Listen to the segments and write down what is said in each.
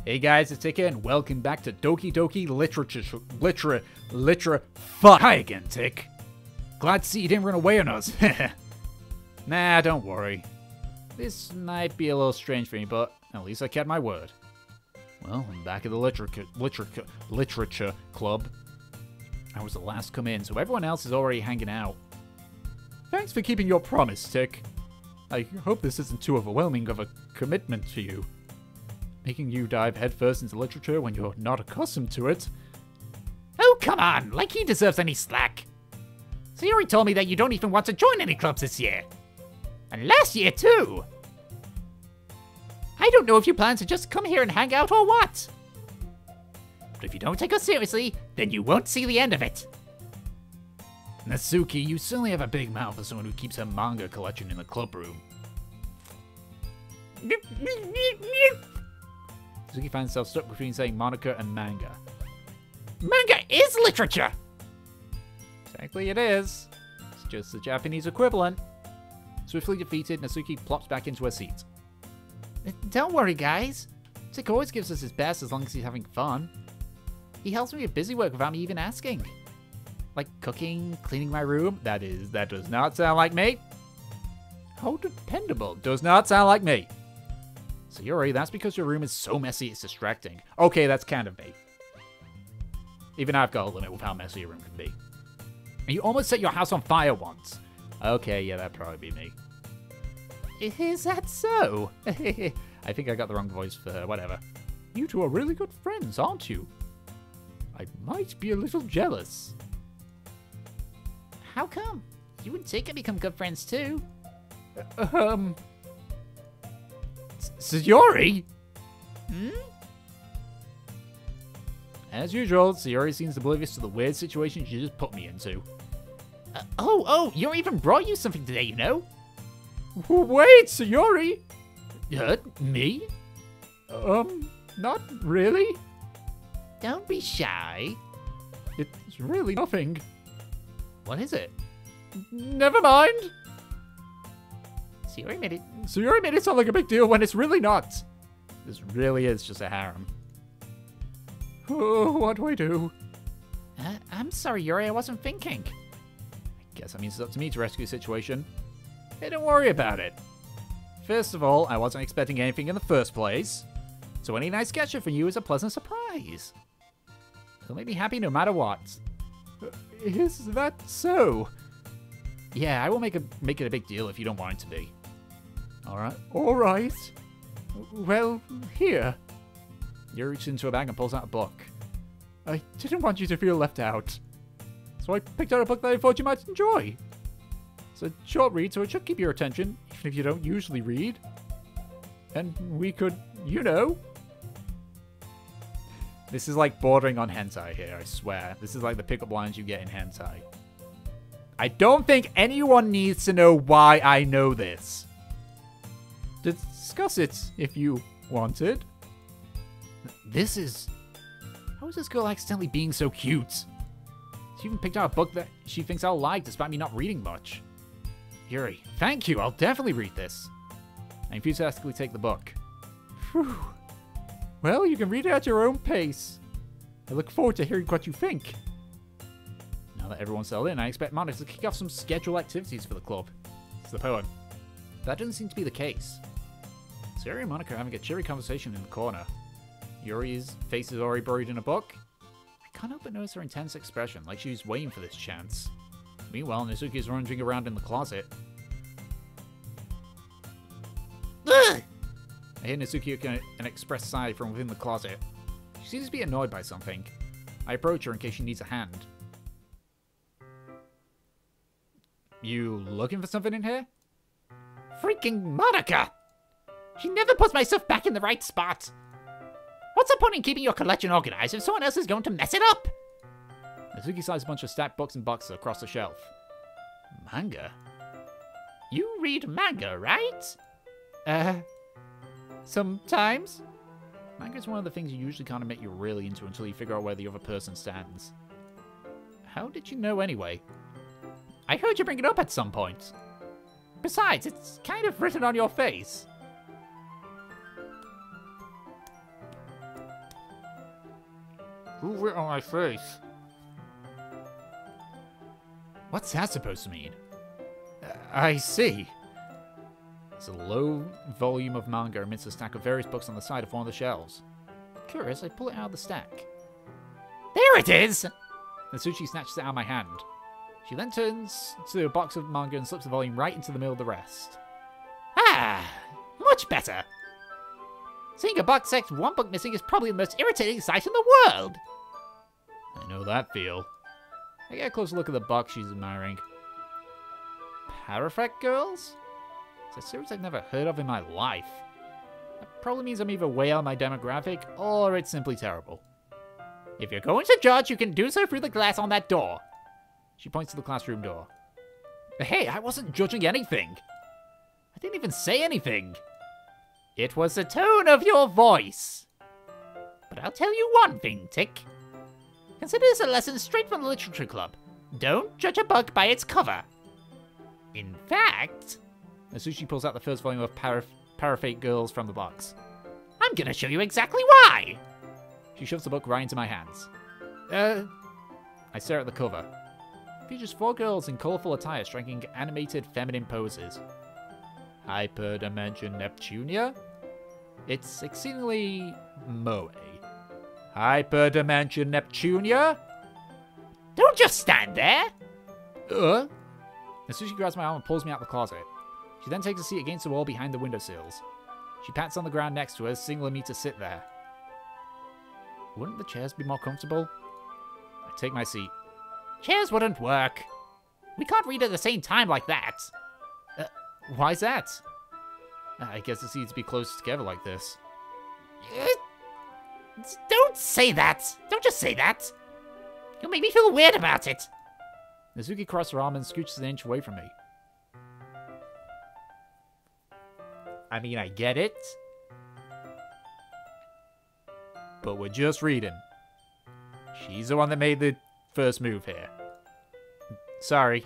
Hey guys, it's Tick and welcome back to Doki Doki Fuck. Hi again, Tick. Glad to see you didn't run away on us. Nah, don't worry. This might be a little strange for me, but at least I kept my word. Well, I'm back at the literature club. I was the last to come in, so everyone else is already hanging out. Thanks for keeping your promise, Tick. I hope this isn't too overwhelming of a commitment to you. Making you dive headfirst into literature when you're not accustomed to it. Oh, come on! Like he deserves any slack. Sayori told me that you don't even want to join any clubs this year. And last year, too. I don't know if you plan to just come here and hang out or what. But if you don't take us seriously, then you won't see the end of it. Natsuki, you certainly have a big mouth for someone who keeps her manga collection in the club room. Natsuki finds herself stuck between saying Monica and manga. Manga is literature! Technically it is. It's just the Japanese equivalent. Swiftly defeated, Natsuki plops back into her seat. Don't worry, guys. Tick always gives us his best as long as he's having fun. He helps me with busy work without me even asking. Like cooking, cleaning my room. That does not sound like me. How dependable. Does not sound like me. Sayori, that's because your room is so messy it's distracting. Okay, that's kind of me. Even I've got a limit with how messy your room can be. And you almost set your house on fire once. Okay, yeah, that'd probably be me. Is that so? I think I got the wrong voice for her, whatever. You two are really good friends, aren't you? I might be a little jealous. How come? You and Tick can become good friends too. Sayori? Hmm? As usual, Sayori seems oblivious to the weird situation she just put me into. Oh, Yuri even brought you something today, you know? Wait, Sayori? Me? Not really. Don't be shy. It's really nothing. What is it? Never mind. Sayori made it sound like a big deal when it's really not. This really is just a harem. Oh, what do I do? I'm sorry, Yuri, I wasn't thinking. I guess that means it's up to me to rescue the situation. Hey, don't worry about it. First of all, I wasn't expecting anything in the first place. So any nice gesture from you is a pleasant surprise. It'll make me happy no matter what. Is that so? Yeah, I will make it a big deal if you don't want it to be. Alright. Well, here. Yuri reaches into a bag and pulls out a book. I didn't want you to feel left out. So I picked out a book that I thought you might enjoy. It's a short read, so it should keep your attention, even if you don't usually read. And we could, you know. This is like bordering on hentai here, I swear. This is like the pickup lines you get in hentai. I don't think anyone needs to know why I know this. Discuss it if you wanted. How is this girl accidentally being so cute? She even picked out a book that she thinks I'll like despite me not reading much. Yuri, thank you, I'll definitely read this. I enthusiastically take the book. Phew. Well, you can read it at your own pace. I look forward to hearing what you think. Now that everyone's settled in, I expect Monica to kick off some scheduled activities for the club. It's the poem. That doesn't seem to be the case. Sayori and Monica are having a cheery conversation in the corner. Yuri's face is already buried in a book. I can't help but notice her intense expression, like she was waiting for this chance. Meanwhile, Natsuki is rummaging around in the closet. Ugh! I hear Natsuki an expressed sigh from within the closet. She seems to be annoyed by something. I approach her in case she needs a hand. You looking for something in here? Freaking Monica! She never puts my stuff back in the right spot. What's the point in keeping your collection organized if someone else is going to mess it up? Natsuki slides a bunch of stacked books and boxes across the shelf. Manga? You read manga, right? Sometimes. Manga is one of the things you usually can't admit you're really into until you figure out where the other person stands. How did you know anyway? I heard you bring it up at some point. Besides, it's kind of written on your face. Who writ on my face? What's that supposed to mean? I see. There's a low volume of manga amidst a stack of various books on the side of one of the shelves. Curious, I pull it out of the stack. There it is! Natsuki snatches it out of my hand. She then turns to a box of manga and slips the volume right into the middle of the rest. Ah, much better. Seeing a box set with one book missing is probably the most irritating sight in the world. I know that feel. I get a closer look at the box she's admiring. Parafet Girls? It's a series I've never heard of in my life. That probably means I'm either way out of my demographic, or it's simply terrible. If you're going to judge, you can do so through the glass on that door. She points to the classroom door. Hey, I wasn't judging anything. I didn't even say anything. It was the tone of your voice. But I'll tell you one thing, Tick. Consider this a lesson straight from the literature club. Don't judge a book by its cover. In fact... Natsuki pulls out the first volume of Parafate Girls from the box. I'm gonna show you exactly why. She shoves the book right into my hands. I stare at the cover. It features 4 girls in colourful attire striking animated feminine poses. Hyperdimension Neptunia? It's exceedingly moe. Hyperdimension Neptunia? Don't just stand there! Natsuki grabs my arm and pulls me out the closet. She then takes a seat against the wall behind the windowsills. She pats on the ground next to her, signaling me to sit there. Wouldn't the chairs be more comfortable? I take my seat. Chairs wouldn't work. We can't read at the same time like that. Why's that? I guess it's easy to be close together like this. Don't say that. Don't just say that. You'll make me feel weird about it. Natsuki crosses her arm and scooches an inch away from me. I mean, I get it. But we're just reading. She's the one that made the first move here. Sorry.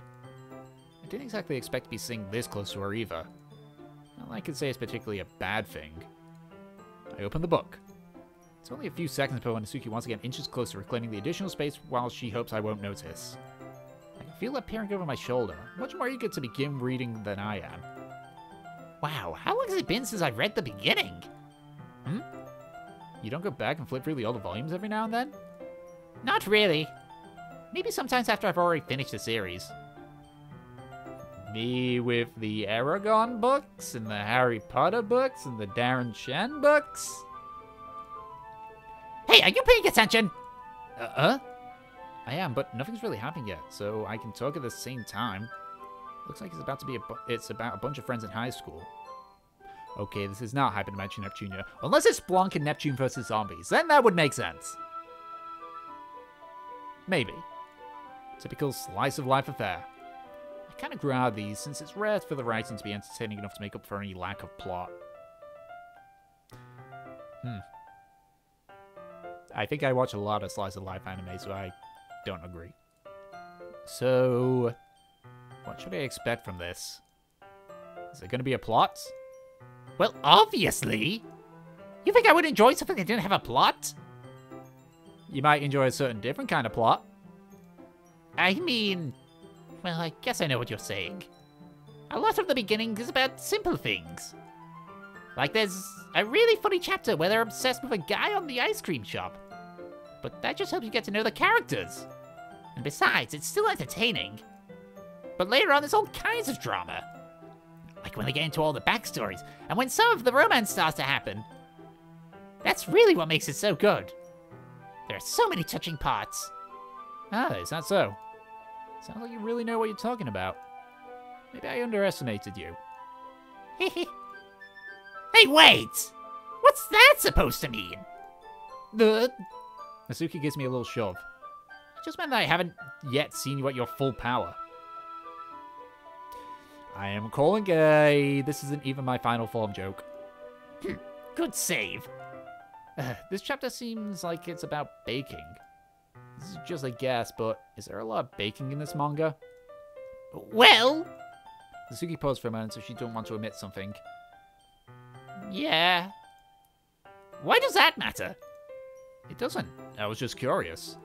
I didn't exactly expect to be sitting this close to her either. Not that I can say it's particularly a bad thing. I open the book. It's only a few seconds before Natsuki once again inches closer, reclaiming the additional space while she hopes I won't notice. I can feel her peering over my shoulder, much more eager to begin reading than I am. Wow, how long has it been since I've read the beginning? You don't go back and flip through the older volumes every now and then? Not really. Maybe sometimes after I've already finished the series. Me with the Aragon books, and the Harry Potter books, and the Darren Shen books? Hey, are you paying attention? I am, but nothing's really happened yet, so I can talk at the same time. Looks like it's about a bunch of friends in high school. Okay, this is not Hyperdimension Neptunia. Unless it's Blanc and Neptune versus zombies, then that would make sense. Maybe. Typical slice of life affair. I kind of grew out of these since it's rare for the writing to be entertaining enough to make up for any lack of plot. I think I watch a lot of slice of life anime, so I don't agree. So, what should I expect from this? Is there going to be a plot? Well, obviously. You think I would enjoy something that didn't have a plot? You might enjoy a certain different kind of plot. I mean, well, I guess I know what you're saying. A lot of the beginning is about simple things. Like there's a really funny chapter where they're obsessed with a guy on the ice cream shop. But that just helps you get to know the characters. And besides, it's still entertaining. But later on, there's all kinds of drama. Like when they get into all the backstories, and when some of the romance starts to happen. That's really what makes it so good. There are so many touching parts. Ah, is that so? Sounds like you really know what you're talking about. Maybe I underestimated you. Hey, wait! What's that supposed to mean? Natsuki gives me a little shove. It just meant that I haven't yet seen you at your full power. I am calling this isn't even my final form joke. Good save. This chapter seems like it's about baking. This is just a guess, but is there a lot of baking in this manga? Well... Natsuki paused for a moment so she didn't want to admit something. Yeah. Why does that matter? It doesn't. I was just curious.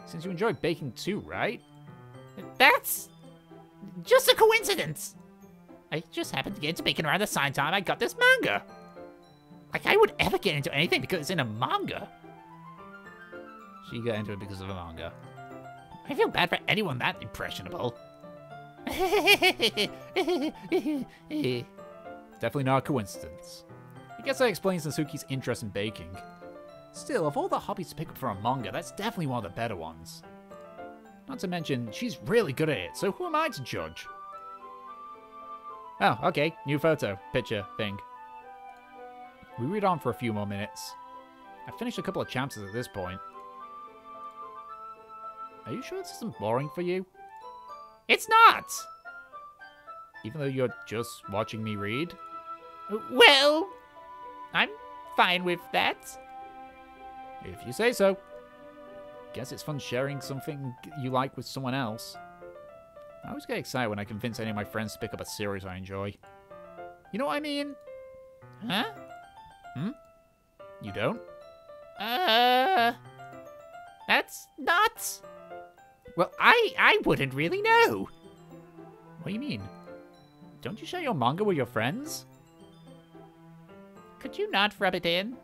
Since you enjoy baking too, right? That's just a coincidence. I just happened to get into baking around the same time I got this manga. Like I would ever get into anything because it's in a manga. She got into it because of a manga. I feel bad for anyone that impressionable. Definitely not a coincidence. I guess that explains Natsuki's interest in baking. Still, of all the hobbies to pick up for a manga, that's definitely one of the better ones. Not to mention, she's really good at it, so who am I to judge? Oh, okay, new photo, picture, thing. We read on for a few more minutes. I've finished a couple of chapters at this point. Are you sure this isn't boring for you? It's not! Even though you're just watching me read? Well, I'm fine with that. If you say so. Guess it's fun sharing something you like with someone else. I always get excited when I convince any of my friends to pick up a series I enjoy. You know what I mean? Huh? Hmm? You don't? That's not... Well, I wouldn't really know. What do you mean? Don't you share your manga with your friends? Could you not rub it in?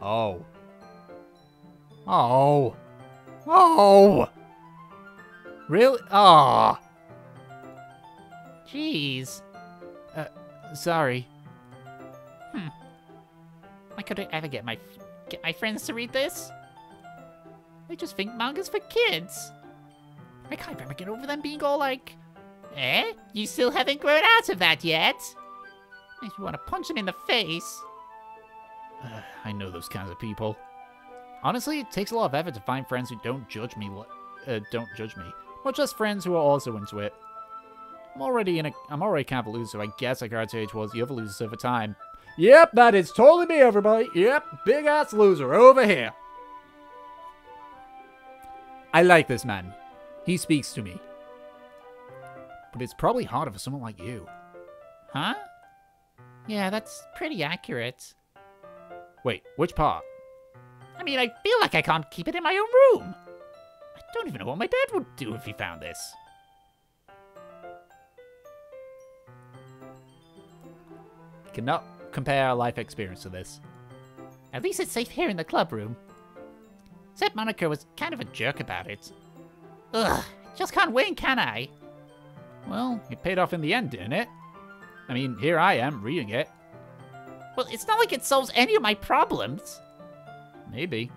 Oh. Oh. Oh! Really? Oh. Jeez. Sorry. Why could I ever get my friends to read this? They just think manga's for kids. I can't remember getting over them being all like, eh? You still haven't grown out of that yet? Makes me want to punch them in the face. I know those kinds of people. Honestly, it takes a lot of effort to find friends who don't judge me, much less friends who are also into it. I'm already kind of a loser, so I guess I gravitate towards the other losers over time. Yep, that is totally me, everybody. Yep, big-ass loser over here. I like this man. He speaks to me. But it's probably harder for someone like you. Huh? Yeah, that's pretty accurate. Wait, which part? I mean, I feel like I can't keep it in my own room. I don't even know what my dad would do if he found this. Cannot compare our life experience to this. At least it's safe here in the club room. Except Monica was kind of a jerk about it. Ugh, just can't win, can I? Well, it paid off in the end, didn't it? I mean, here I am, reading it. Well, it's not like it solves any of my problems. Maybe.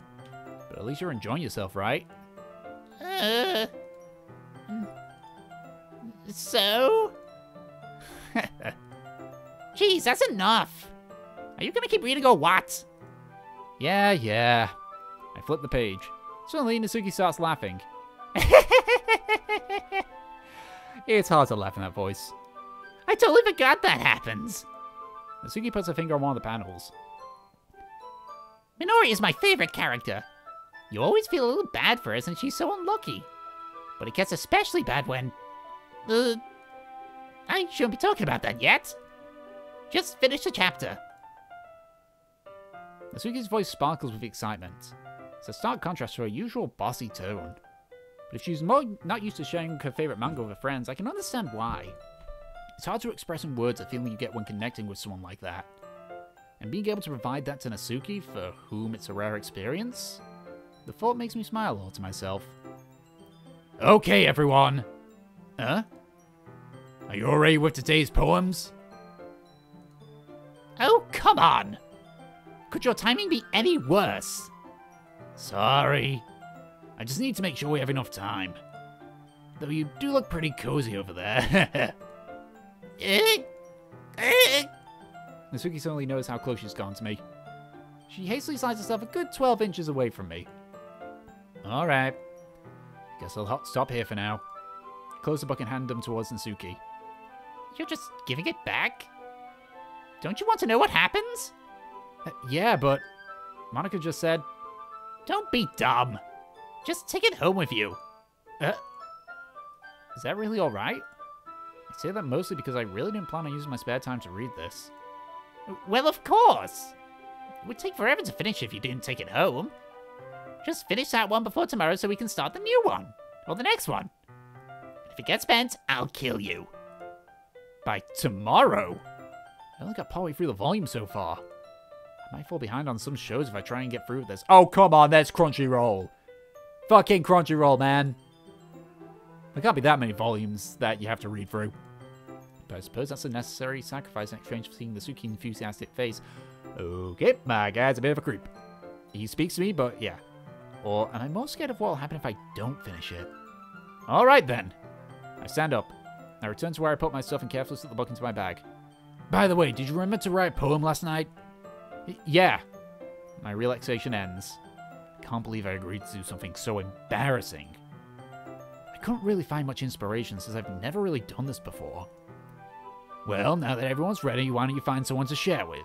But at least you're enjoying yourself, right? So? Jeez, that's enough. Are you gonna keep reading or what? Yeah. I flip the page. Suddenly, Natsuki starts laughing. It's hard to laugh in that voice. I totally forgot that happens. Natsuki puts her finger on one of the panels. Minori is my favorite character. You always feel a little bad for her since she's so unlucky. But it gets especially bad when... I shouldn't be talking about that yet. Just finish the chapter. Natsuki's voice sparkles with excitement. It's a stark contrast to her usual bossy tone. But if she's not used to sharing her favorite manga with her friends, I can understand why. It's hard to express in words the feeling you get when connecting with someone like that. And being able to provide that to Natsuki, for whom it's a rare experience, the thought makes me smile all to myself. Okay, everyone. Huh? Are you all ready with today's poems? Oh, come on! Could your timing be any worse? Sorry. I just need to make sure we have enough time. Though you do look pretty cozy over there. Natsuki suddenly knows how close she's gone to me. She hastily slides herself a good 12 inches away from me. Alright. Guess I'll stop here for now. Close the book and hand them towards Natsuki. You're just giving it back? Don't you want to know what happens? Yeah, but... Monica just said... Don't be dumb. Just take it home with you. Is that really alright? I say that mostly because I really didn't plan on using my spare time to read this. Well, of course. It would take forever to finish if you didn't take it home. Just finish that one before tomorrow so we can start the new one. Or the next one. If it gets bent, I'll kill you. By tomorrow? I only got partway through the volume so far. I might fall behind on some shows if I try and get through this. Oh, come on, that's Crunchyroll. Fucking Crunchyroll, man. There can't be that many volumes that you have to read through. But I suppose that's a necessary sacrifice in exchange for seeing the Suki enthusiastic face. Okay, my guy's a bit of a creep. He speaks to me, but yeah. Or am I more scared of what will happen if I don't finish it? Alright then. I stand up. I return to where I put my stuff and carefully slip the book into my bag. By the way, did you remember to write a poem last night? Yeah. My relaxation ends. I can't believe I agreed to do something so embarrassing. I couldn't really find much inspiration since I've never really done this before. Well, now that everyone's ready, why don't you find someone to share with?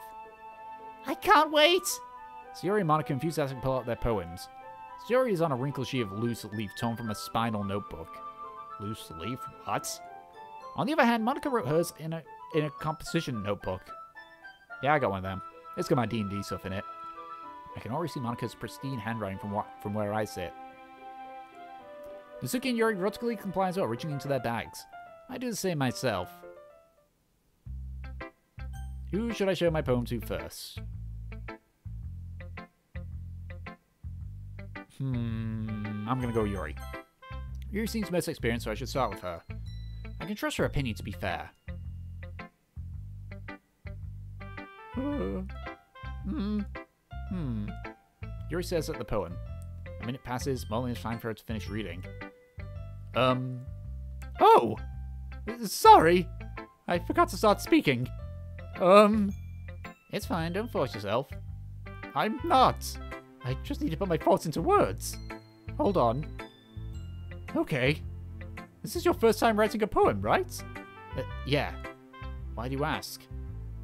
I can't wait! Sayori and Monica enthusiastically pull out their poems. Sayori is on a wrinkled sheet of loose leaf torn from a spinal notebook. Loose leaf? What? On the other hand, Monica wrote hers in a composition notebook. Yeah, I got one of them. It's got my D&D stuff in it. I can already see Monica's pristine handwriting from where I sit. Natsuki and Yuri vertically comply as well, reaching into their bags. I do the same myself. Who should I show my poem to first? I'm gonna go Yuri. Yuri seems most experienced, so I should start with her. I can trust her opinion to be fair. Yuri says at the poem. A minute passes, Molly is time for her to finish reading. Oh! Sorry! I forgot to start speaking. It's fine, don't force yourself. I'm not. I just need to put my thoughts into words. Hold on. Okay. This is your first time writing a poem, right? Yeah. Why do you ask?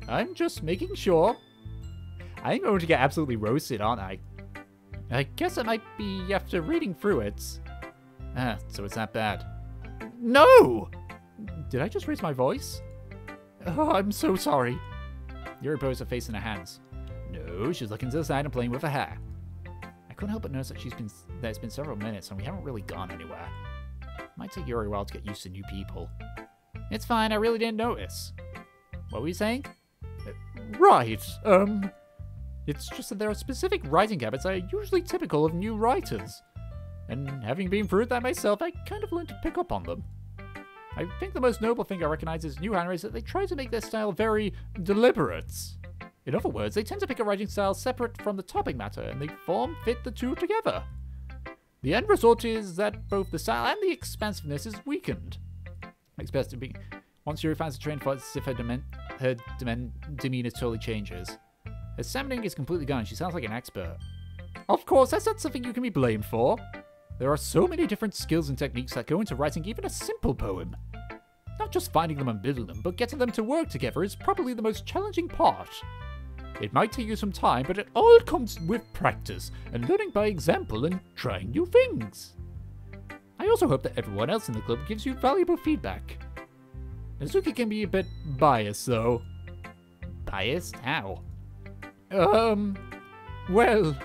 I'm just making sure. I'm going to get absolutely roasted, aren't I? I guess it might be after reading through it. Ah, so it's that bad. No! Did I just raise my voice? Oh, I'm so sorry. Yuri poses her face in her hands. No, she's looking to the side and playing with her hair. I couldn't help but notice that it's been several minutes and we haven't really gone anywhere. It might take Yuri a while to get used to new people. It's fine, I really didn't notice. What were you saying? Right, it's just that there are specific writing habits that are usually typical of new writers. And having been through that myself, I kind of learned to pick up on them. I think the most noble thing I recognize as new handwriters is that they try to make their style very deliberate. In other words, they tend to pick a writing style separate from the topic matter, and they fit the two together. The end result is that both the style and the expansiveness is weakened. Once Yuri finds a train of thought, it's as if her demeanor totally changes. Her stamina is completely gone, and she sounds like an expert. Of course, that's not something you can be blamed for. There are so many different skills and techniques that go into writing even a simple poem. Not just finding them and building them, but getting them to work together is probably the most challenging part. It might take you some time, but it all comes with practice, and learning by example and trying new things. I also hope that everyone else in the club gives you valuable feedback. Natsuki can be a bit biased, though. Biased? How? Well,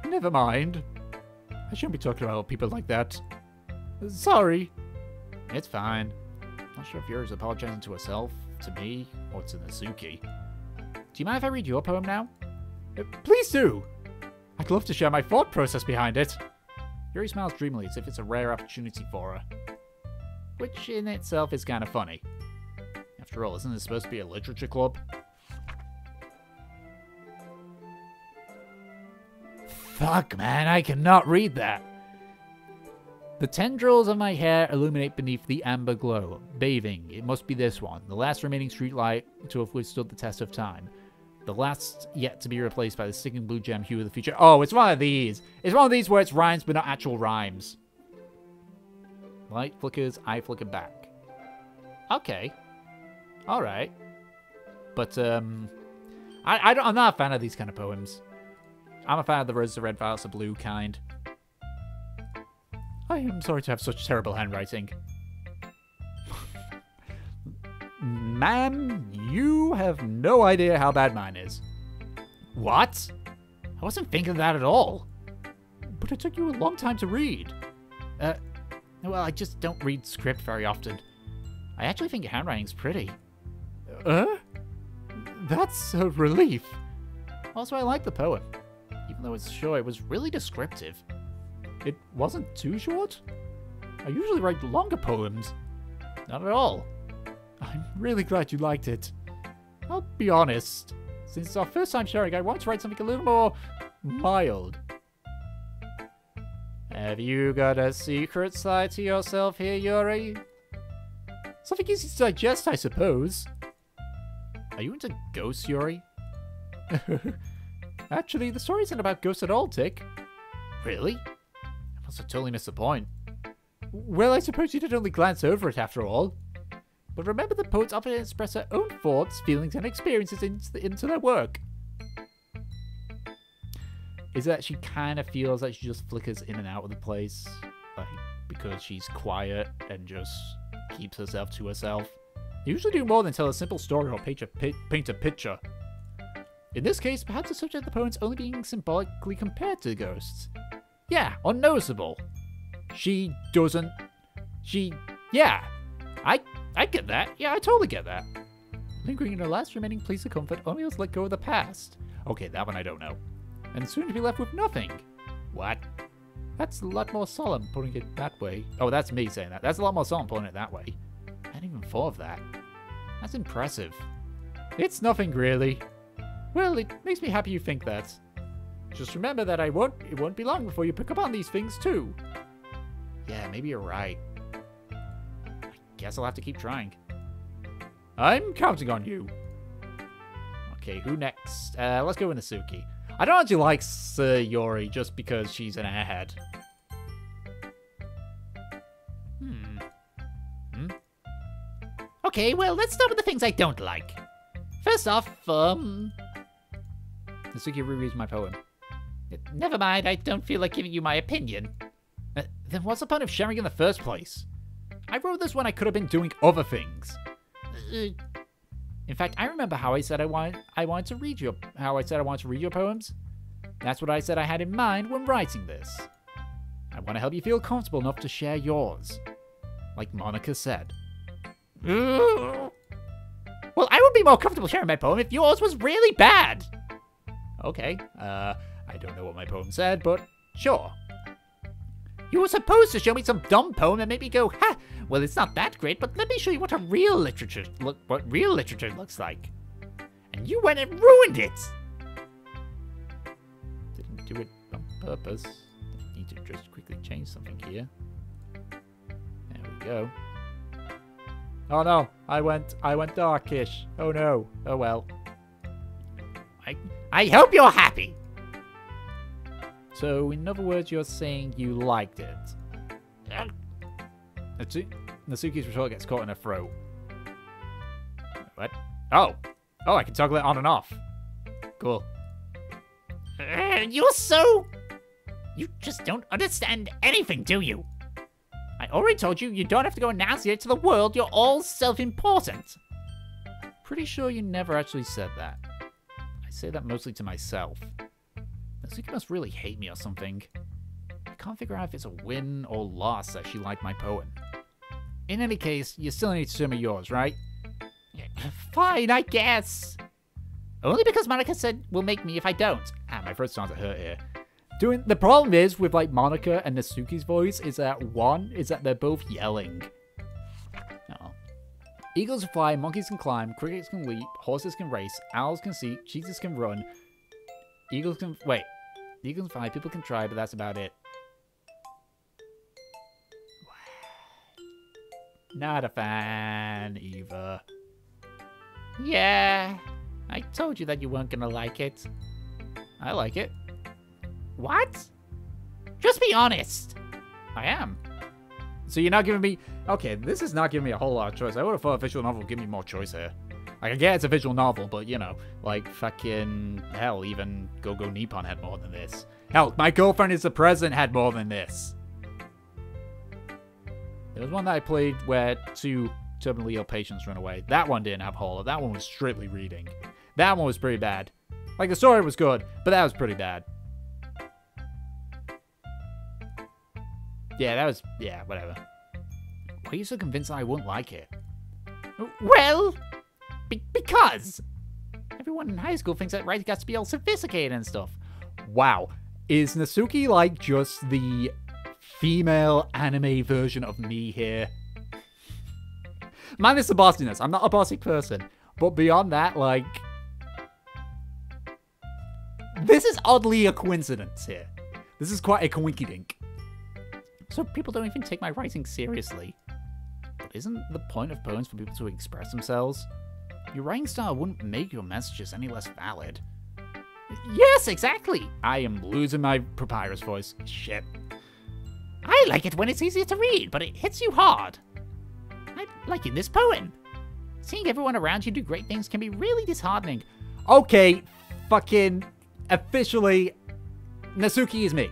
never mind. I shouldn't be talking about people like that. Sorry. It's fine. Not sure if Yuri's apologizing to herself, to me, or to Natsuki. Do you mind if I read your poem now? Please do! I'd love to share my thought process behind it. Yuri smiles dreamily as if it's a rare opportunity for her. Which in itself is kind of funny. After all, isn't this supposed to be a literature club? Fuck, man, I cannot read that. The tendrils of my hair illuminate beneath the amber glow. Bathing. It must be this one. The last remaining streetlight to have withstood the test of time. The last yet to be replaced by the sickening blue gem hue of the future. Oh, it's one of these. It's one of these where it's rhymes but not actual rhymes. Light flickers, I flicker back. Okay. Alright. But, I'm not a fan of these kind of poems. I'm a fan of the roses are red, violets are blue kind. I am sorry to have such terrible handwriting. Ma'am, you have no idea how bad mine is. What? I wasn't thinking of that at all. But it took you a long time to read. Well, I just don't read script very often. I actually think your handwriting's pretty. That's a relief. Also, I like the poem. Even though it's short, it was really descriptive. It wasn't too short? I usually write longer poems. Not at all. I'm really glad you liked it. I'll be honest. Since it's our first time sharing, I want to write something a little more mild. Have you got a secret side to yourself here, Yuri? Something easy to digest, I suppose. Are you into ghosts, Yuri? Actually, the story isn't about ghosts at all, Tick. Really? I must have totally missed the point. Well, I suppose you did only glance over it after all. But remember that poets often express their own thoughts, feelings, and experiences into their work. Is that she kind of feels like she just flickers in and out of the place, like, because she's quiet and just keeps herself to herself. They usually do more than tell a simple story or paint a picture. In this case, perhaps the subject of the poem's only being symbolically compared to ghosts. Yeah, unnoticeable. Yeah, I get that. Yeah, I totally get that. Lingering in her last remaining place of comfort, only has let go of the past. Okay, that one I don't know. And soon to be left with nothing. What? That's a lot more solemn, putting it that way. Oh, that's me saying that. That's a lot more solemn, putting it that way. I hadn't even thought of that. That's impressive. It's nothing, really. Well, it makes me happy you think that. Just remember that it won't be long before you pick up on these things, too. Yeah, maybe you're right. I guess I'll have to keep trying. I'm counting on you. Okay, who next? Let's go with Natsuki. I don't actually like Yuri just because she's an airhead. Okay, well, let's start with the things I don't like. First off, Natsuki rereads my poem. Never mind, I don't feel like giving you my opinion. Then what's the point of sharing in the first place? I wrote this when I could have been doing other things. In fact, I remember how I said I wanted to read your poems. That's what I said I had in mind when writing this. I want to help you feel comfortable enough to share yours. Like Monica said. Well, I would be more comfortable sharing my poem if yours was really bad. Okay, I don't know what my poem said, but sure. You were supposed to show me some dumb poem and make me go, ha, well, it's not that great, but let me show you what real literature looks like. And you went and ruined it. Didn't do it on purpose. Need to just quickly change something here. There we go. Oh no, I went darkish. Oh no. Oh well. I hope you're happy. So, in other words, you're saying you liked it. Natsuki's retort gets caught in her throat. What? Oh, I can toggle it on and off. Cool. You just don't understand anything, do you? I already told you don't have to go enunciate to the world. You're all self-important. Pretty sure you never actually said that. I say that mostly to myself. Natsuki must really hate me or something. I can't figure out if it's a win or loss that she liked my poem. In any case, you still need to show me yours, right? Fine, I guess. Only because Monica said will make me if I don't. My throat's starting to hurt here. The problem is with like Monica and Natsuki's voice is that they're both yelling. Oh. Eagles can fly, monkeys can climb, crickets can leap, horses can race, owls can see, cheetahs can run. Eagles can fly, people can try, but that's about it. Not a fan, either. Yeah, I told you that you weren't gonna like it. I like it. What? Just be honest. I am. So you're not giving me... Okay, this is not giving me a whole lot of choice. I would have thought a visual novel would give me more choice here. Like, I get it's a visual novel, but, you know, like, fucking... Hell, even Go-Go Nippon had more than this. Hell, My Girlfriend is the President had more than this. There was one that I played where two terminally ill patients run away. That one didn't have horror. That one was strictly reading. That one was pretty bad. Like, the story was good, but that was pretty bad. Yeah, whatever. Why are you so convinced that I wouldn't like it? Well, because everyone in high school thinks that writing has to be all sophisticated and stuff. Wow. Is Natsuki like just the female anime version of me here? Minus the bossiness. I'm not a bossy person. But beyond that, like... This is oddly a coincidence here. This is quite a coinky-dink. So people don't even take my writing seriously. But isn't the point of poems for people to express themselves? Your writing style wouldn't make your messages any less valid. Yes, exactly. I am losing my papyrus voice. Shit. I like it when it's easier to read, but it hits you hard. Like in this poem. Seeing everyone around you do great things can be really disheartening. Okay, fucking officially, Natsuki is me.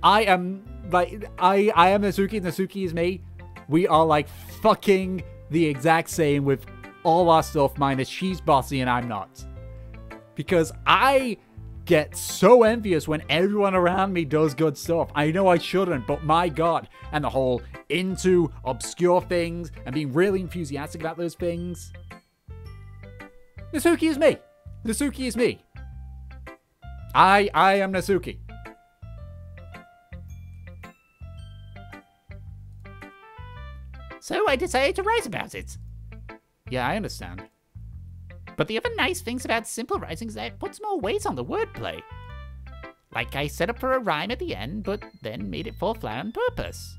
I am Natsuki, Natsuki is me. We are like fucking the exact same with all our stuff, minus she's bossy and I'm not. Because I get so envious when everyone around me does good stuff. I know I shouldn't, but my god. And the whole into obscure things and being really enthusiastic about those things. Natsuki is me. Natsuki is me. I am Natsuki. So I decided to write about it. Yeah, I understand. But the other nice things about simple writing is that it puts more weight on the wordplay. Like I set up for a rhyme at the end, but then made it fall flat on purpose.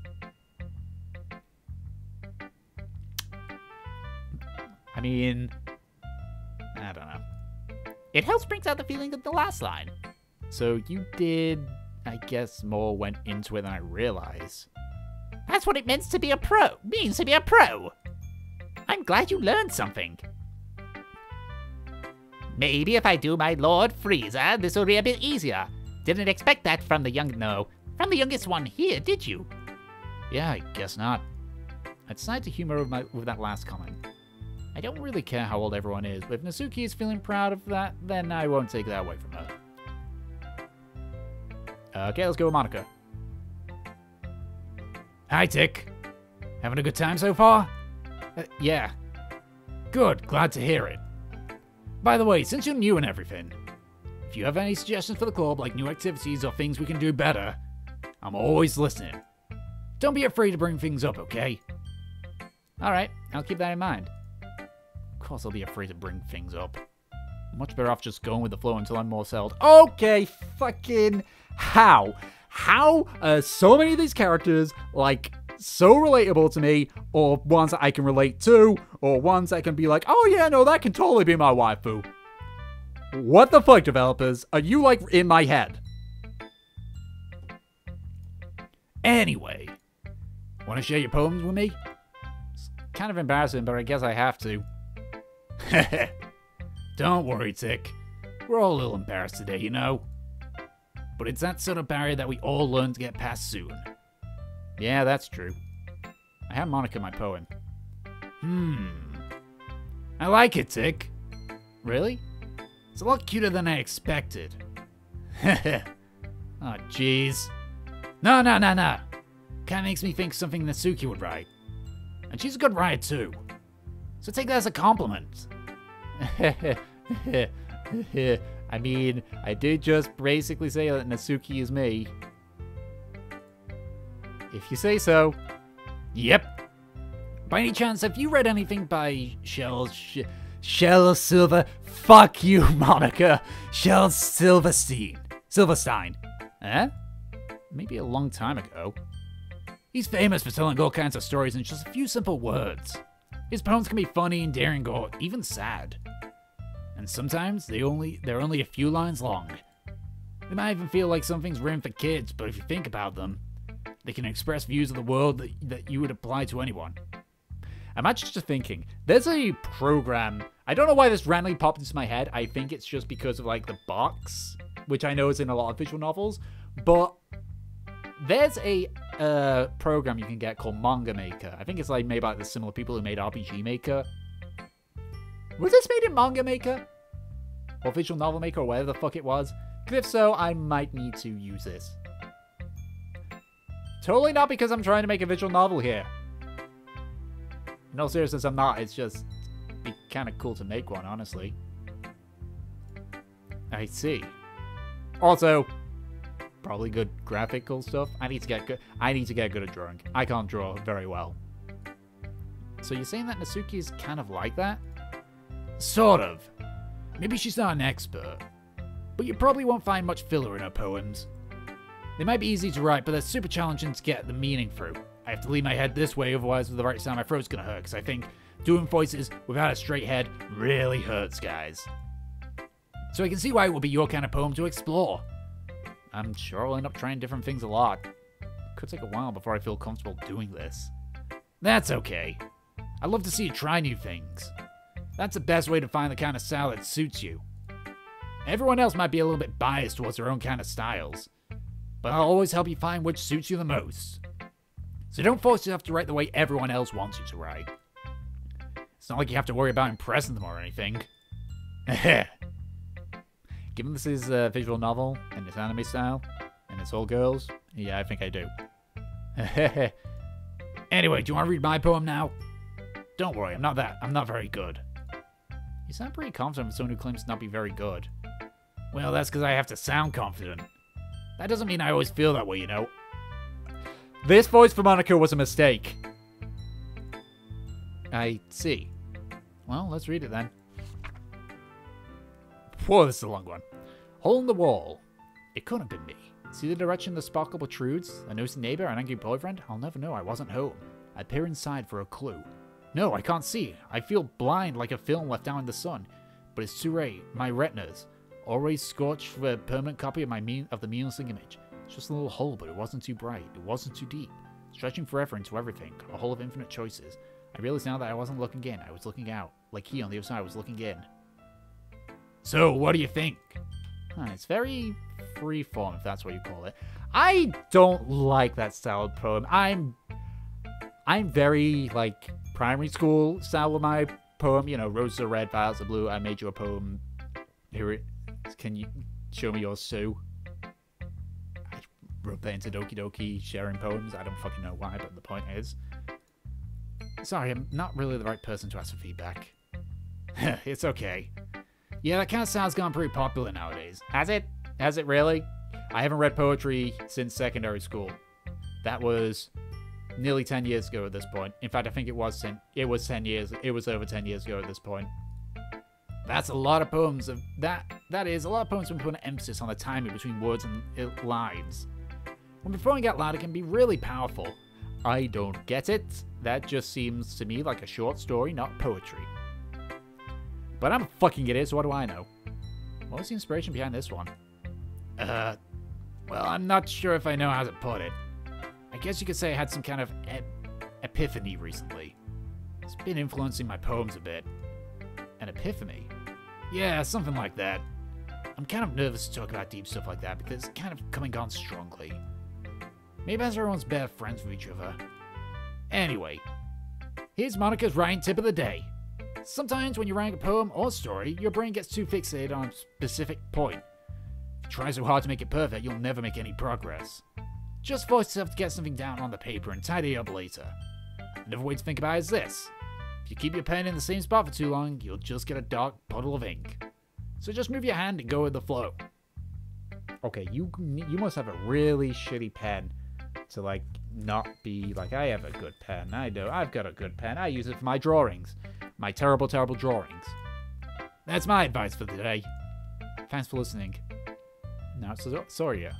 I mean, I don't know. It helps bring out the feeling of the last line. So you did, I guess, more went into it than I realized. That's what it means to be a pro. I'm glad you learned something. Maybe if I do my Lord Frieza, this will be a bit easier. Didn't expect that from the youngest one here, did you? Yeah, I guess not. I decided to humor with that last comment. I don't really care how old everyone is, but if Natsuki is feeling proud of that, then I won't take that away from her. Okay, let's go with Monica. Hi, Tick. Having a good time so far? Yeah. Good, glad to hear it. By the way, since you're new and everything, if you have any suggestions for the club, like new activities or things we can do better, I'm always listening. Don't be afraid to bring things up, okay? Alright, I'll keep that in mind. Of course I'll be afraid to bring things up. Much better off just going with the flow until I'm more settled. Okay, fucking how? How are so many of these characters, like, so relatable to me, or ones that I can relate to, or ones that can be like, oh yeah, no, that can totally be my waifu. What the fuck, developers? Are you, like, in my head? Anyway, want to share your poems with me? It's kind of embarrassing, but I guess I have to. Don't worry, Tick. We're all a little embarrassed today, you know? But it's that sort of barrier that we all learn to get past soon. Yeah, that's true. I have Monica in my poem. I like it, Tick. Really? It's a lot cuter than I expected. Oh, jeez. No. Kinda makes me think something Natsuki would write. And she's a good writer, too. So take that as a compliment. I mean, I did just basically say that Natsuki is me. If you say so. Yep. By any chance, have you read anything by Shel Silver? Fuck you, Monica. Shel Silverstein. Eh? Maybe a long time ago. He's famous for telling all kinds of stories in just a few simple words. His poems can be funny, endearing, or even sad. And sometimes they're only a few lines long. They might even feel like something's written for kids, but if you think about them, they can express views of the world that you would apply to anyone. I'm actually just thinking, there's a program, I don't know why this randomly popped into my head, I think it's just because of like the box, which I know is in a lot of visual novels, but there's a program you can get called Manga Maker. I think it's like made by the similar people who made RPG Maker. Was this made in Manga Maker? or visual novel maker or whatever the fuck it was. Because if so, I might need to use this. Totally not because I'm trying to make a visual novel here. In all seriousness, I'm not. It's just be kind of cool to make one, honestly. I see. Also, probably good graphical stuff. I need to get good. I need to get good at drawing. I can't draw very well. So you're saying that Natsuki is kind of like that? Sort of. Maybe she's not an expert, but you probably won't find much filler in her poems. They might be easy to write, but they're super challenging to get the meaning through. I have to lean my head this way, otherwise with the right side my throat's gonna hurt, because I think doing voices without a straight head really hurts, guys. So I can see why it would be your kind of poem to explore. I'm sure I'll end up trying different things a lot. It could take a while before I feel comfortable doing this. That's okay. I love to see you try new things. That's the best way to find the kind of style that suits you. Everyone else might be a little bit biased towards their own kind of styles, but I'll always help you find which suits you the most. So don't force yourself to write the way everyone else wants you to write. It's not like you have to worry about impressing them or anything. Given this is a visual novel and it's anime style, and it's all girls, yeah, I think I do. Anyway, do you want to read my poem now? Don't worry, I'm not very good. You sound pretty confident for someone who claims to not be very good. Well, that's because I have to sound confident. That doesn't mean I always feel that way, you know. This voice for Monica was a mistake. I see. Well, let's read it then. Whoa, this is a long one. Hole in the wall. It couldn't have been me. See the direction the sparkle protrudes? A nosy neighbor, an angry boyfriend? I'll never know, I wasn't home. I'd peer inside for a clue. No, I can't see. I feel blind like a film left out in the sun. But it's too late. My retinas. Always scorched for a permanent copy of the meaningless image. It's just a little hole, but it wasn't too bright. It wasn't too deep. Stretching forever into everything. A hole of infinite choices. I realized now that I wasn't looking in. I was looking out. Like he on the other side was looking in. So, what do you think? It's very freeform, if that's what you call it. I don't like that style of poem. I'm very, like, primary school style with my poem. You know, roses are red, violets are blue. I made you a poem. Here it is. Can you show me yours, Sue? I wrote that into Doki Doki, sharing poems. I don't fucking know why, but the point is. Sorry, I'm not really the right person to ask for feedback. It's okay. Yeah, that kind of styl's gone pretty popular nowadays. Has it? Has it really? I haven't read poetry since secondary school. That was nearly 10 years ago at this point. In fact, I think it was 10 years. It was over 10 years ago at this point. That's a lot of poems. That is a lot of poems when put an emphasis on the timing between words and lines. When performing out loud, it can be really powerful. I don't get it. That just seems to me like a short story, not poetry. But I'm a fucking idiot, so what do I know? What was the inspiration behind this one? Well, I'm not sure if I know how to put it. I guess you could say I had some kind of epiphany recently. It's been influencing my poems a bit. An epiphany? Yeah, something like that. I'm kind of nervous to talk about deep stuff like that because it's kind of coming on strongly. Maybe as everyone's better friends with each other. Anyway, here's Monica's writing tip of the day. Sometimes when you're writing a poem or story, your brain gets too fixated on a specific point. If you try so hard to make it perfect, you'll never make any progress. Just force yourself to get something down on the paper and tidy it up later. Another way to think about it is this. If you keep your pen in the same spot for too long, you'll just get a dark puddle of ink. So just move your hand and go with the flow. Okay, you must have a really shitty pen to, like, not be like, I have a good pen. I know, I've got a good pen. I use it for my drawings. My terrible, terrible drawings. That's my advice for the day. Thanks for listening. Now it's Soria.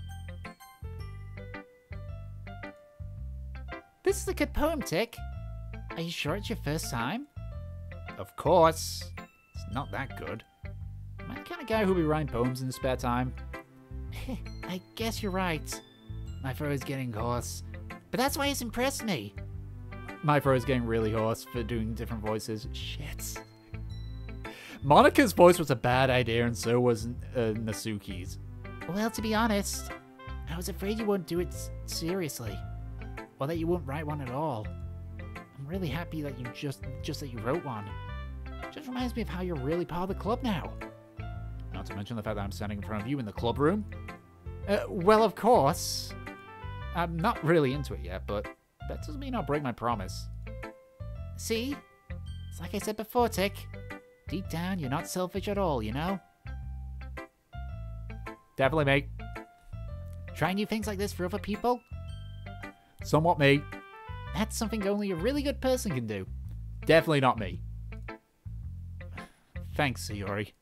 This is a good poem, Tick. Are you sure it's your first time? Of course. It's not that good. Am I the kind of guy who'll be writing poems in his spare time? I guess you're right. My throat is getting hoarse. But that's why it's impressed me. My throat is getting really hoarse for doing different voices. Shit. Monica's voice was a bad idea, and so was Natsuki's. Well, to be honest, I was afraid you wouldn't do it seriously. Or that you wouldn't write one at all. I'm really happy that you just that you wrote one. Just reminds me of how you're really part of the club now. to mention the fact that I'm standing in front of you in the club room? Well, of course. I'm not really into it yet, but that doesn't mean I'll break my promise. See? It's like I said before, Tick. Deep down, you're not selfish at all, you know? Definitely, mate. Try new things like this for other people? Somewhat, mate. That's something only a really good person can do. Definitely not me. Thanks, Sayori.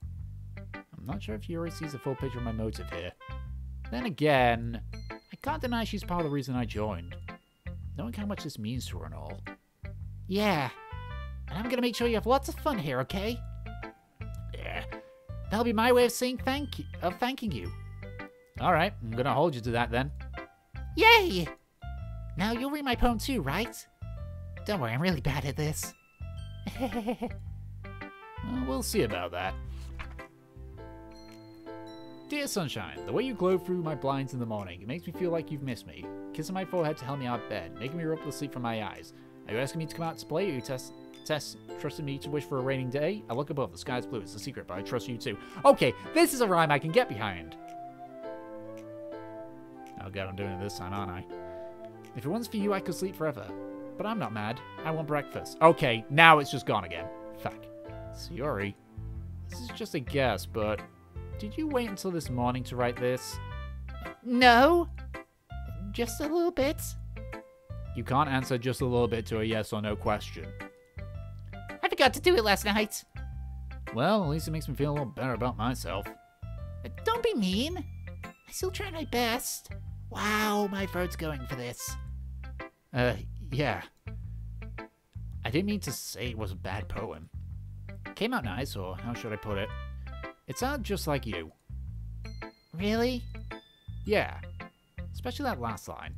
I'm not sure if Yuri sees the full picture of my motive here. Then again, I can't deny she's part of the reason I joined. Knowing how much this means to her and all. Yeah. And I'm gonna make sure you have lots of fun here, okay? Yeah. That'll be my way of saying thanking you. Alright, I'm gonna hold you to that then. Yay! Now you'll read my poem too, right? Don't worry, I'm really bad at this. Well, we'll see about that. Dear Sunshine, the way you glow through my blinds in the morning, it makes me feel like you've missed me. Kissing my forehead to help me out of bed, making me rub the sleep from my eyes. Are you asking me to come out to play, or you trusted me to wish for a raining day? I look above, the sky's blue, it's a secret, but I trust you too. Okay, this is a rhyme I can get behind. Oh god, I'm doing it this time, aren't I? If it wasn't for you, I could sleep forever. But I'm not mad. I want breakfast. Okay, now it's just gone again. Fuck. Sayori, this is just a guess, but did you wait until this morning to write this? No. Just a little bit. You can't answer just a little bit to a yes or no question. I forgot to do it last night. Well, at least it makes me feel a little better about myself. Don't be mean. I still try my best. Wow, my throat's going for this. Yeah. I didn't mean to say it was a bad poem. Came out nice, or how should I put it? It sounded just like you. Really? Yeah. Especially that last line.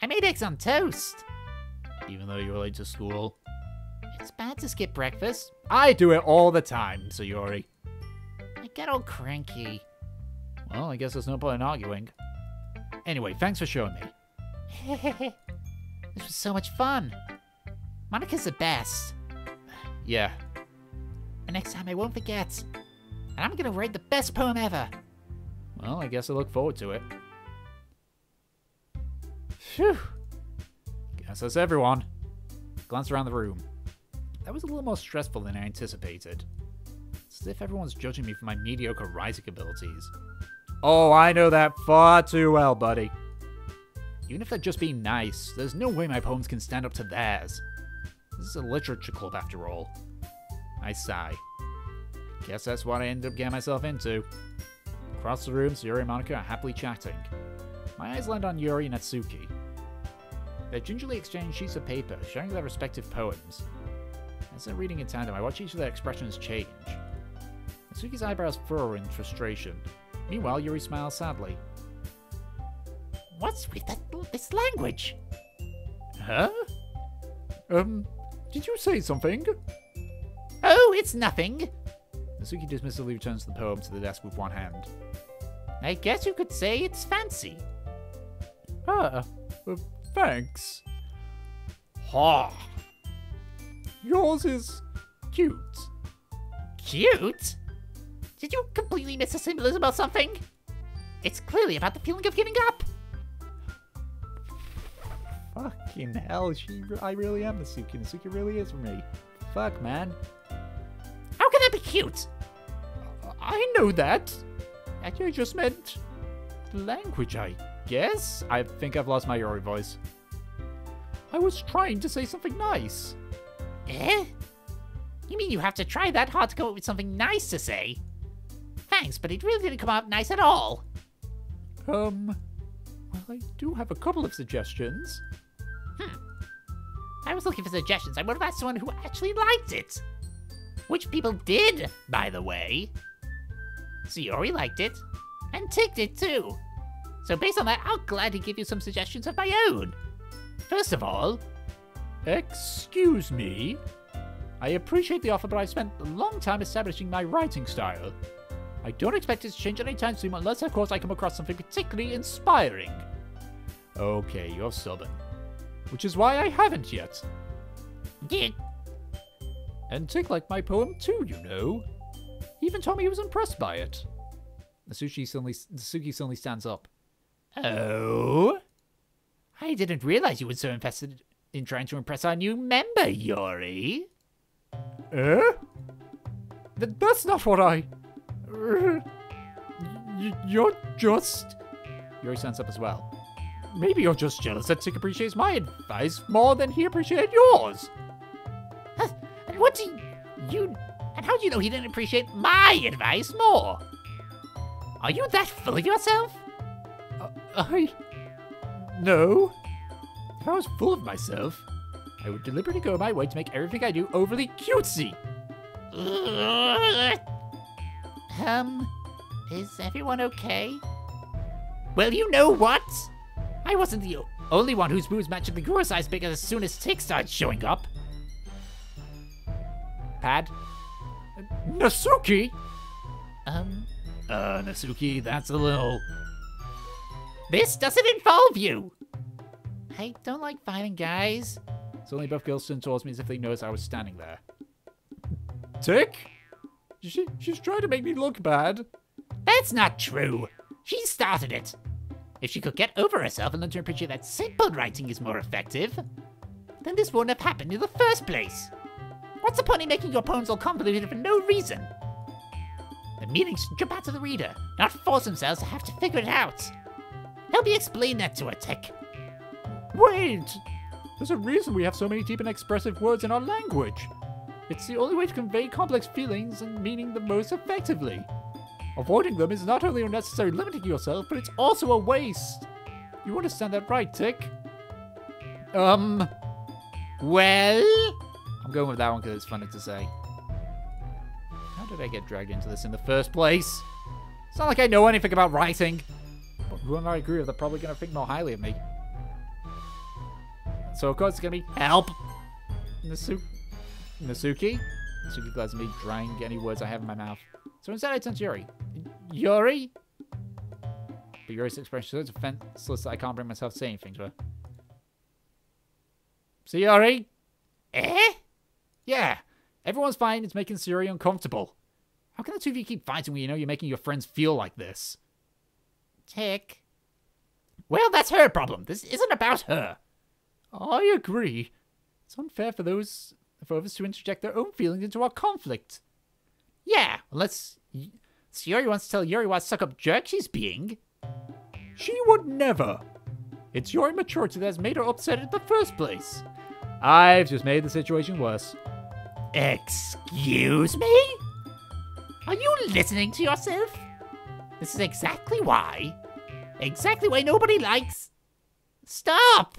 I made eggs on toast. Even though you were late to school. It's bad to skip breakfast. I do it all the time, Sayori. I get all cranky. Well, I guess there's no point in arguing. Anyway, thanks for showing me. This was so much fun. Monica's the best. Yeah. And next time I won't forget. And I'm gonna write the best poem ever. Well, I guess I look forward to it. Phew. Guess that's everyone. Glance around the room. That was a little more stressful than I anticipated. It's as if everyone's judging me for my mediocre writing abilities. Oh, I know that far too well, buddy. Even if they're just being nice, there's no way my poems can stand up to theirs. This is a literature club after all. I sigh. Guess that's what I ended up getting myself into. Across the room, Sayori and Monica are happily chatting. My eyes land on Yuri and Natsuki. They gingerly exchange sheets of paper, sharing their respective poems. As they're reading in tandem, I watch each of their expressions change. Natsuki's eyebrows furrow in frustration. Meanwhile, Yuri smiles sadly. What's with this language? Huh? Did you say something? Oh, it's nothing. Natsuki dismissively returns the poem to the desk with one hand. I guess you could say it's fancy. Thanks. Ha! Yours is cute. Cute? Did you completely miss the symbolism or something? It's clearly about the feeling of giving up. Fucking hell, I really am Natsuki. Natsuki really is for me. Fuck, man. How can that be cute? I know that. Actually, I just meant language, I guess. I think I've lost my Yori voice. I was trying to say something nice. Eh? You mean you have to try that hard to come up with something nice to say? Thanks, but it really didn't come out nice at all. Well, I do have a couple of suggestions. I was looking for suggestions. I would have asked someone who actually liked it. Which people did, by the way. Sayori liked it, and Tick did too. So based on that, I'll gladly give you some suggestions of my own. First of all... Excuse me? I appreciate the offer, but I've spent a long time establishing my writing style. I don't expect it to change anytime soon unless, of course, I come across something particularly inspiring. Okay, you're stubborn. Which is why I haven't yet. Yeah. And Tick liked my poem too, you know. He even told me he was impressed by it. Nasuki suddenly stands up. Oh? I didn't realize you were so invested in trying to impress our new member, Yuri. Eh? That's not what I... You're just... Yuri stands up as well. Maybe you're just jealous that Tick appreciates my advice more than he appreciated yours. And what do you... And how do you know he didn't appreciate my advice more? Are you that full of yourself? No. If I was full of myself, I would deliberately go my way to make everything I do overly cutesy. Is everyone okay? Well, you know what? I wasn't the only one whose boobs magically grew a size bigger as soon as Tick started showing up. Pad? Nasuki? Nasuki, that's a little... This doesn't involve you! I don't like fighting guys. Suddenly both girls turned towards me as if they noticed I was standing there. Tick? She's trying to make me look bad. That's not true. She started it. If she could get over herself and learn to appreciate that simple writing is more effective, then this wouldn't have happened in the first place. What's the point in making your poems all convoluted for no reason? The meanings should jump out to the reader, not force themselves to have to figure it out. Help me explain that to her, Tick. Wait! There's a reason we have so many deep and expressive words in our language. It's the only way to convey complex feelings and meaning the most effectively. Avoiding them is not only unnecessary limiting yourself, but it's also a waste. You understand that right, Tick? Well? I'm going with that one because it's funny to say. How did I get dragged into this in the first place? It's not like I know anything about writing. But whoever I agree with, they're probably going to think more highly of me. So of course it's going to be help. Nasuki? Nasuki glares at me, drying any words I have in my mouth. So instead I turn to Yuri. Yuri? But Yuri's expression is so defenseless that I can't bring myself to say anything to her. Sayori? Eh? Yeah, everyone's fine. It's making Sayori uncomfortable. How can the two of you keep fighting when you know you're making your friends feel like this? Tick. Well, that's her problem. This isn't about her. I agree. It's unfair for others to interject their own feelings into our conflict. Yeah, unless Sayori wants to tell Yuri what suck-up jerk she's being. She would never. It's your immaturity that has made her upset in the first place. I've just made the situation worse. Excuse me? Are you listening to yourself? This is exactly why nobody likes... Stop!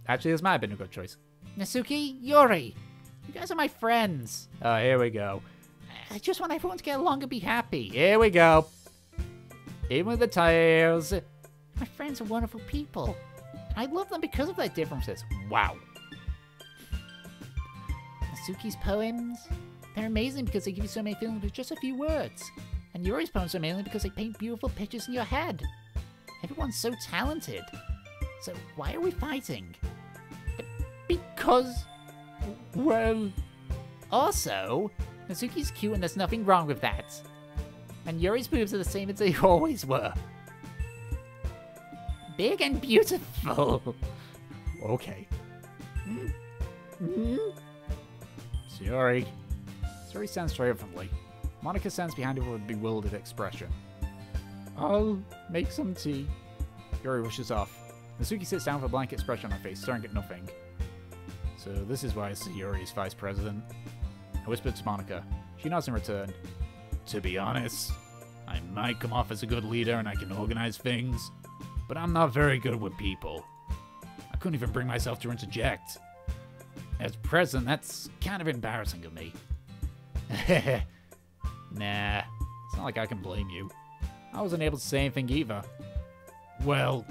Actually, this might have been a good choice. Nasuki, Yuri, you guys are my friends. Oh, here we go. I just want everyone to get along and be happy. Here we go. Even with the tires. My friends are wonderful people. I love them because of their differences. Wow. Nasuki's poems, they're amazing because they give you so many feelings with just a few words. And Yuri's poems are amazing because they paint beautiful pictures in your head. Everyone's so talented. So why are we fighting? Because, well... Also, Nasuki's cute and there's nothing wrong with that. And Yuri's boobs are the same as they always were. Big and beautiful. Okay. Sayori. Sayori stands triumphantly. Monica stands behind her with a bewildered expression. I'll make some tea. Yuri rushes off. Nasuki sits down with a blank expression on her face, staring at nothing. So this is why Sayori is vice president. I whispered to Monica. She nods in return. To be honest, I might come off as a good leader and I can organize things, but I'm not very good with people. I couldn't even bring myself to interject. As president, that's kind of embarrassing of me. Nah, it's not like I can blame you. I wasn't able to say anything either. Well,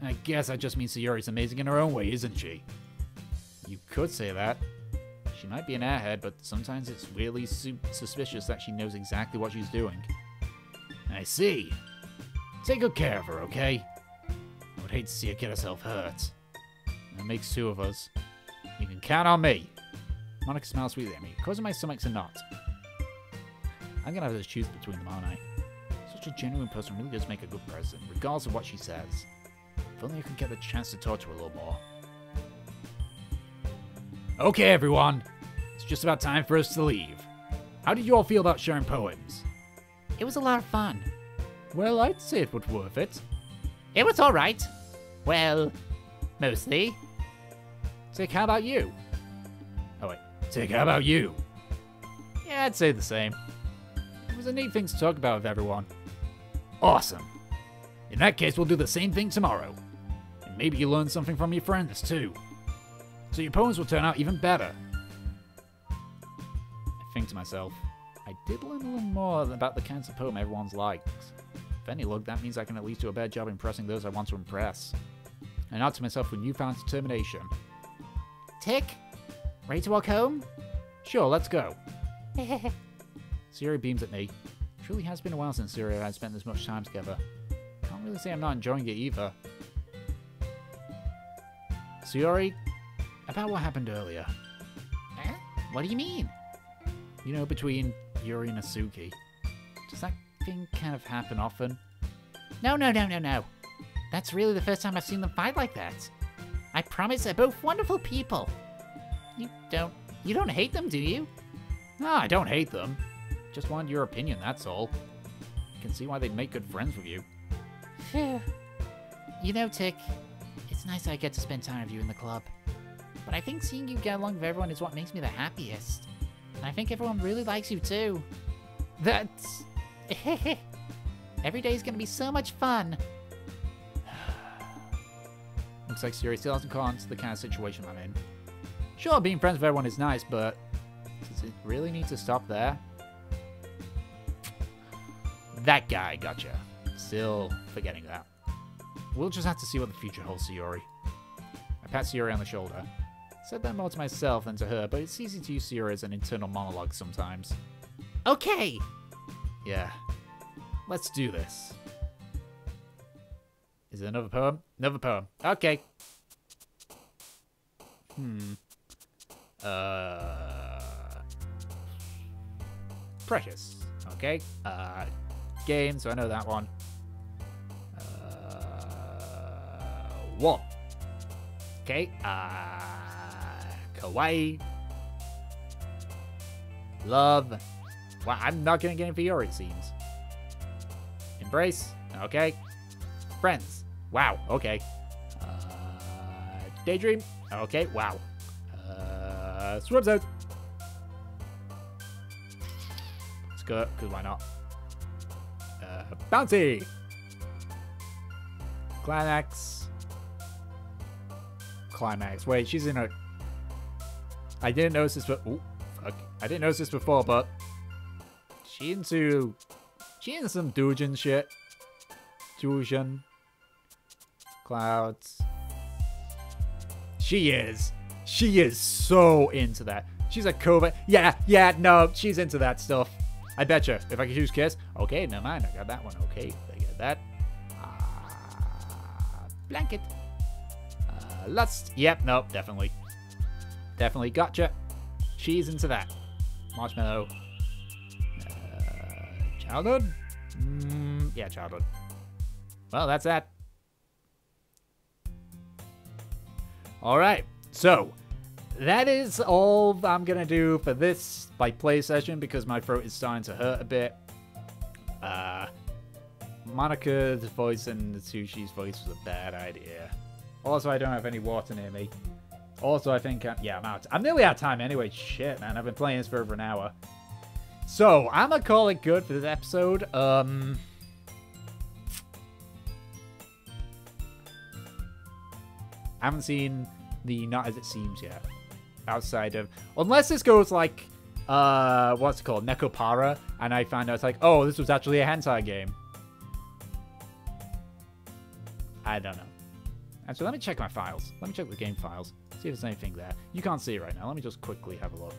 I guess that just means Sayori's amazing in her own way, isn't she? You could say that. She might be an airhead, but sometimes it's really suspicious that she knows exactly what she's doing. I see. Take good care of her, okay? I would hate to see her get herself hurt. That makes two of us. You can count on me. Monica smiles sweetly at me, causing my stomach to knot. I'm gonna have to choose between them, aren't I? Such a genuine person really does make a good president, regardless of what she says. If only I could get the chance to talk to her a little more. Okay, everyone. It's just about time for us to leave. How did you all feel about sharing poems? It was a lot of fun. Well, I'd say it was worth it. It was alright. Well, mostly. Tick, how about you? Oh, wait. Tick, how about you? Yeah, I'd say the same. It was a neat thing to talk about with everyone. Awesome. In that case, we'll do the same thing tomorrow. And maybe you learn something from your friends, too. So your poems will turn out even better. I think to myself, I did learn a little more about the kinds of poem everyone's likes. If any luck, that means I can at least do a better job impressing those I want to impress. I nod to myself with newfound determination. Tick, ready to walk home? Sure, let's go. Sayori beams at me. It truly has been a while since Sayori and I spent this much time together. Can't really say I'm not enjoying it either. Sayori, about what happened earlier. Huh? What do you mean? You know, between Yuri and Asuki. Does that thing kind of happen often? No. That's really the first time I've seen them fight like that. I promise they're both wonderful people. You don't hate them, do you? No, I don't hate them. Just wanted your opinion, that's all. I can see why they'd make good friends with you. Phew. You know, Tick, it's nice I get to spend time with you in the club. But I think seeing you get along with everyone is what makes me the happiest. And I think everyone really likes you too. That's... Every day is going to be so much fun. Looks like Sayori still hasn't caught on to the kind of situation I'm in. Sure, being friends with everyone is nice, but does it really need to stop there? That guy, gotcha. Still forgetting that. We'll just have to see what the future holds, Sayori. I pat Sayori on the shoulder. Said that more to myself than to her, but it's easy to use Sayori as an internal monologue sometimes. Okay! Yeah. Let's do this. Is it another poem? Another poem. Okay. Precious. Okay. Game, so I know that one. One. Okay. Kawaii. Love. Wow, I'm not gonna get in Fiori, it seems. Embrace. Okay. Friends. Wow. Okay. Daydream. Okay. Wow. Swims out. Skirt, because why not? Bounty. Climax. Climax. Wait, she's in a... I didn't notice this, but... Ooh, fuck. I didn't notice this before, but... She into some Doujin shit. Doujin. Clouds. She is. She is so into that. She's a covert. Yeah, no, she's into that stuff. I betcha. If I could choose kiss. Okay, never mind. I got that one. Okay, I get that. Blanket. Lust. Yep, nope, definitely. Definitely. Gotcha. She's into that. Marshmallow. Childhood? Yeah, childhood. Well, that's that. Alright, so that is all I'm gonna do for this play session because my throat is starting to hurt a bit. Monica's voice and Sushi's voice was a bad idea. Also, I don't have any water near me. Also, I think, yeah, I'm out. I'm nearly out of time anyway. Shit, man, I've been playing this for over an hour. So, I'm gonna call it good for this episode. I haven't seen the Not As It Seems yet. Outside of... Unless this goes like... what's it called? Nekopara. And I find out it's like, oh, this was actually a hentai game. I don't know. Actually, let me check my files. Let me check the game files. See if there's anything there. You can't see it right now. Let me just quickly have a look.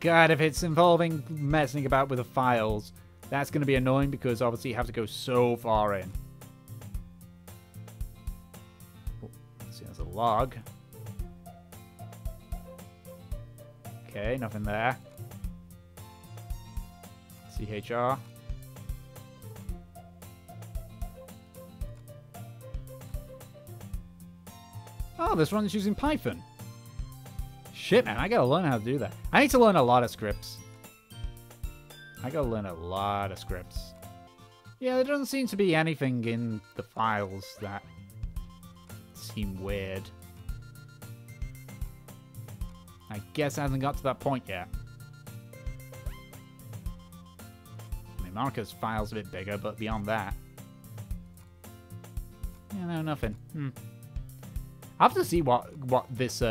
God, if it's involving messing about with the files, that's going to be annoying because obviously you have to go so far in. Oh, let's see, there's a log. Okay, nothing there. CHR. Oh, this one's using Python. Shit, man, I gotta learn how to do that. I need to learn a lot of scripts. I gotta learn a lot of scripts. Yeah, there doesn't seem to be anything in the files that seem weird. I guess it hasn't got to that point yet. I mean, Marco's file's a bit bigger, but beyond that... Yeah, no, nothing. I have to see what this,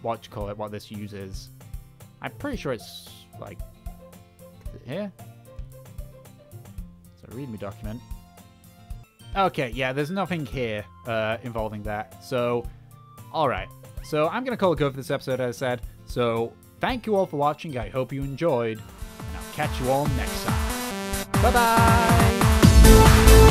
what you call it, what this uses. I'm pretty sure it's, like... Is it here? So, readme document. Okay, yeah, there's nothing here involving that. So, alright. So, I'm going to call it good for this episode, as I said. So, thank you all for watching. I hope you enjoyed. And I'll catch you all next time. Bye-bye!